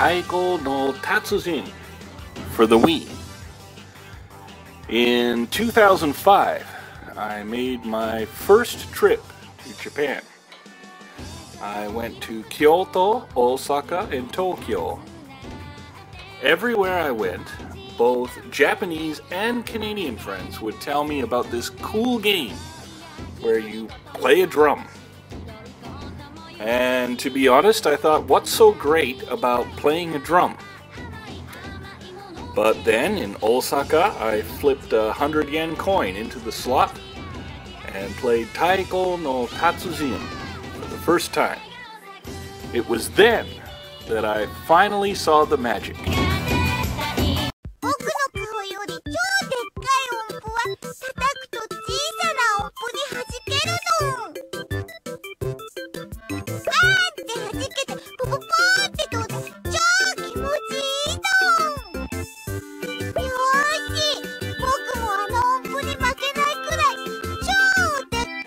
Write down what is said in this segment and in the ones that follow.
Taiko no Tatsujin for the Wii. In 2005, I made my first trip to Japan. I went to Kyoto, Osaka, and Tokyo. Everywhere I went, both Japanese and Canadian friends would tell me about this cool game where you play a drum. And to be honest, I thought, what's so great about playing a drum? But then in Osaka, I flipped a 100-yen coin into the slot and played Taiko no Tatsujin for the first time. It was then that I finally saw the magic.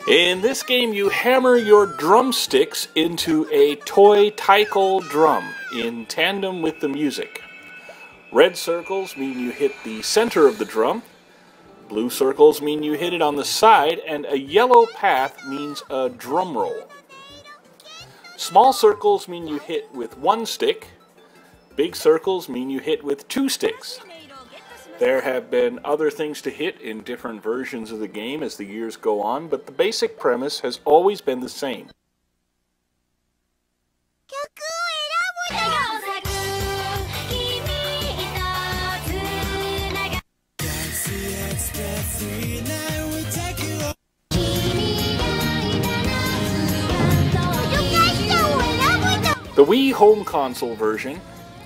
In this game, you hammer your drumsticks into a toy taiko drum in tandem with the music. Red circles mean you hit the center of the drum, blue circles mean you hit it on the side, and a yellow path means a drum roll. Small circles mean you hit with one stick, big circles mean you hit with two sticks. There have been other things to hit in different versions of the game as the years go on, but the basic premise has always been the same. The Wii home console version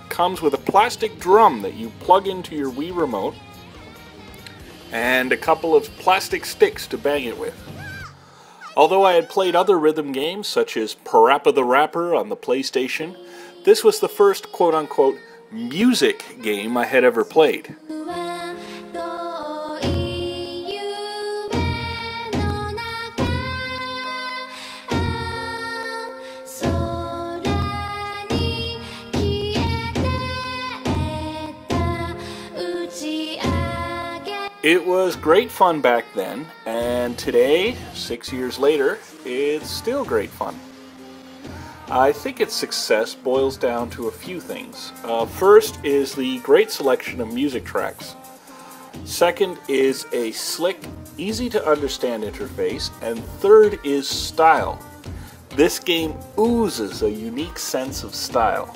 comes with a plastic drum that you plug into your Wii remote and a couple of plastic sticks to bang it with. Although I had played other rhythm games such as Parappa the Rapper on the PlayStation, this was the first quote-unquote music game I had ever played. It was great fun back then, and today, 6 years later, it's still great fun. I think its success boils down to a few things. First is the great selection of music tracks. Second is a slick, easy to understand interface, and third is style. This game oozes a unique sense of style.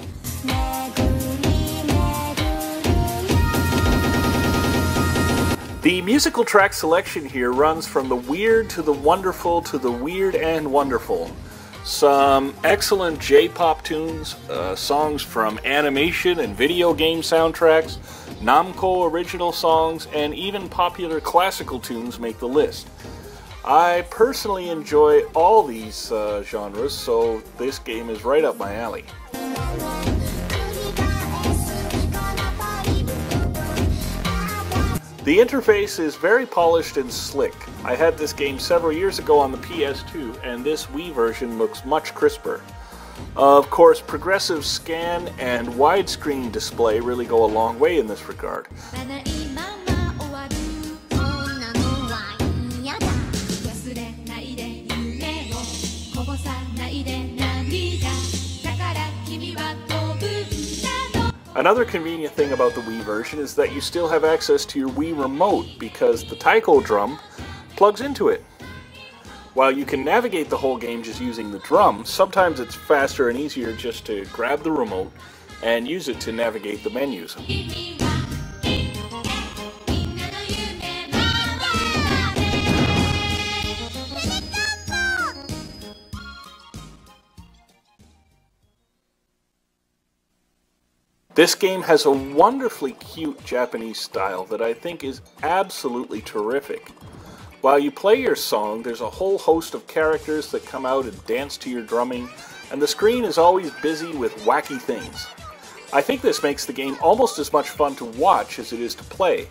The musical track selection here runs from the weird to the wonderful to the weird and wonderful. Some excellent J-pop tunes, songs from animation and video game soundtracks, Namco original songs, and even popular classical tunes make the list. I personally enjoy all these genres, so this game is right up my alley. The interface is very polished and slick. I had this game several years ago on the PS2, and this Wii version looks much crisper. Of course, progressive scan and widescreen display really go a long way in this regard. Another convenient thing about the Wii version is that you still have access to your Wii remote because the Taiko drum plugs into it. While you can navigate the whole game just using the drum, sometimes it's faster and easier just to grab the remote and use it to navigate the menus. This game has a wonderfully cute Japanese style that I think is absolutely terrific. While you play your song, there's a whole host of characters that come out and dance to your drumming, and the screen is always busy with wacky things. I think this makes the game almost as much fun to watch as it is to play.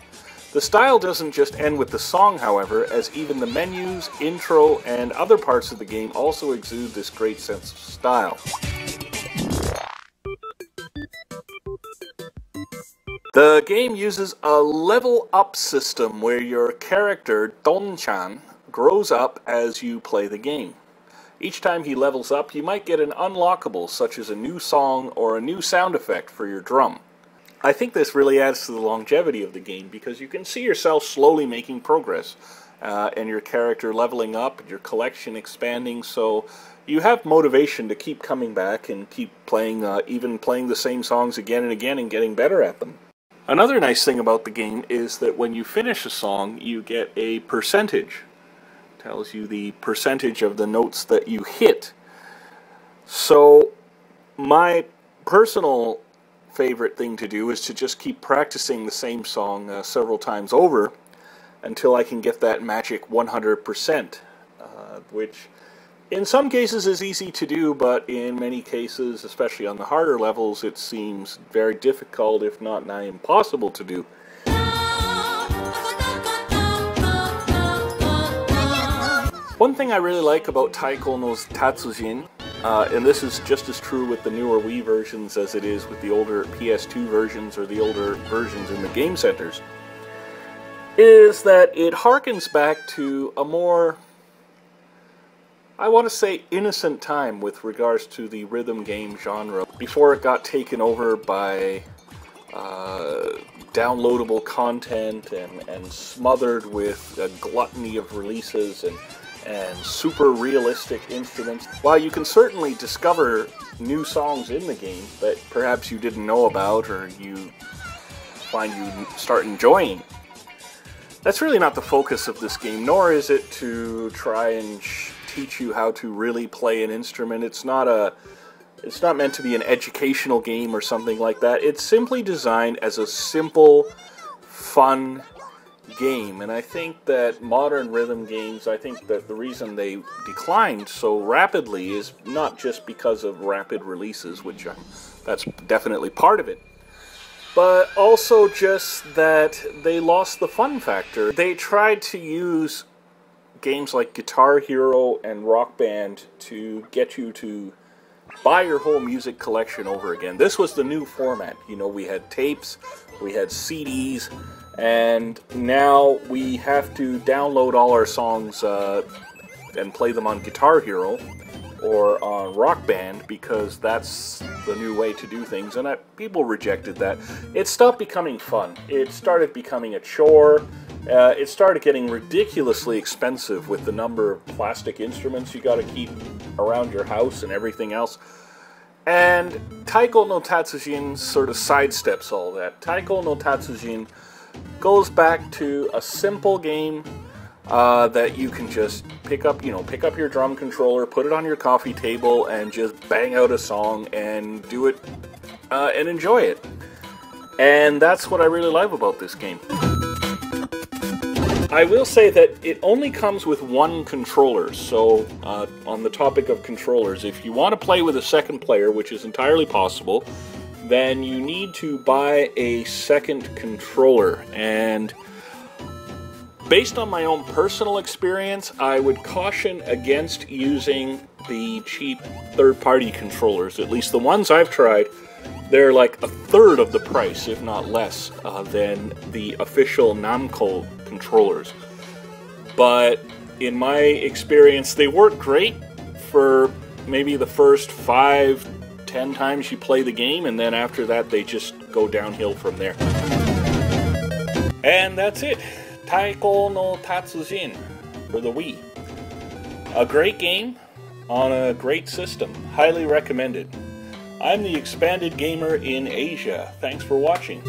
The style doesn't just end with the song, however, as even the menus, intro, and other parts of the game also exude this great sense of style. The game uses a level up system where your character, Don-chan, grows up as you play the game. Each time he levels up, you might get an unlockable, such as a new song or a new sound effect for your drum. I think this really adds to the longevity of the game because you can see yourself slowly making progress and your character leveling up and your collection expanding, so you have motivation to keep coming back and keep playing, even playing the same songs again and again and getting better at them. Another nice thing about the game is that when you finish a song, you get a percentage. It tells you the percentage of the notes that you hit. So my personal favorite thing to do is to just keep practicing the same song several times over until I can get that magic 100%, which in some cases is easy to do, but in many cases, especially on the harder levels, it seems very difficult, if not nigh impossible to do. One thing I really like about Taiko no Tatsujin, and this is just as true with the newer Wii versions as it is with the older PS2 versions or the older versions in the game centers, is that it harkens back to a more, I want to say, innocent time with regards to the rhythm game genre before it got taken over by downloadable content and smothered with a gluttony of releases and super realistic instruments. While you can certainly discover new songs in the game that perhaps you didn't know about or you find you start enjoying, that's really not the focus of this game, nor is it to try and teach you how to really play an instrument. It's not meant to be an educational game or something like that. It's simply designed as a simple, fun game. And I think that modern rhythm games, I think that the reason they declined so rapidly is not just because of rapid releases, which that's definitely part of it, but also just that they lost the fun factor. They tried to use games like Guitar Hero and Rock Band to get you to buy your whole music collection over again. This was the new format. You know, we had tapes, we had CDs, and now we have to download all our songs and play them on Guitar Hero or on Rock Band because that's the new way to do things, and people rejected that. It stopped becoming fun. It started becoming a chore. It started getting ridiculously expensive with the number of plastic instruments you got to keep around your house and everything else. And Taiko no Tatsujin sort of sidesteps all that. Taiko no Tatsujin goes back to a simple game that you can just pick up your drum controller, put it on your coffee table, and just bang out a song and do it and enjoy it. And that's what I really love about this game. I will say that it only comes with one controller, so on the topic of controllers, if you want to play with a second player, which is entirely possible, then you need to buy a second controller. And based on my own personal experience, I would caution against using the cheap third-party controllers. At least the ones I've tried, they're like a third of the price, if not less, than the official Namco controllers. But in my experience, they work great for maybe the first 5-10 times you play the game, and then after that they just go downhill from there. And that's it. Taiko no Tatsujin for the Wii. A great game on a great system. Highly recommended. I'm the Expanded Gamer in Asia. Thanks for watching.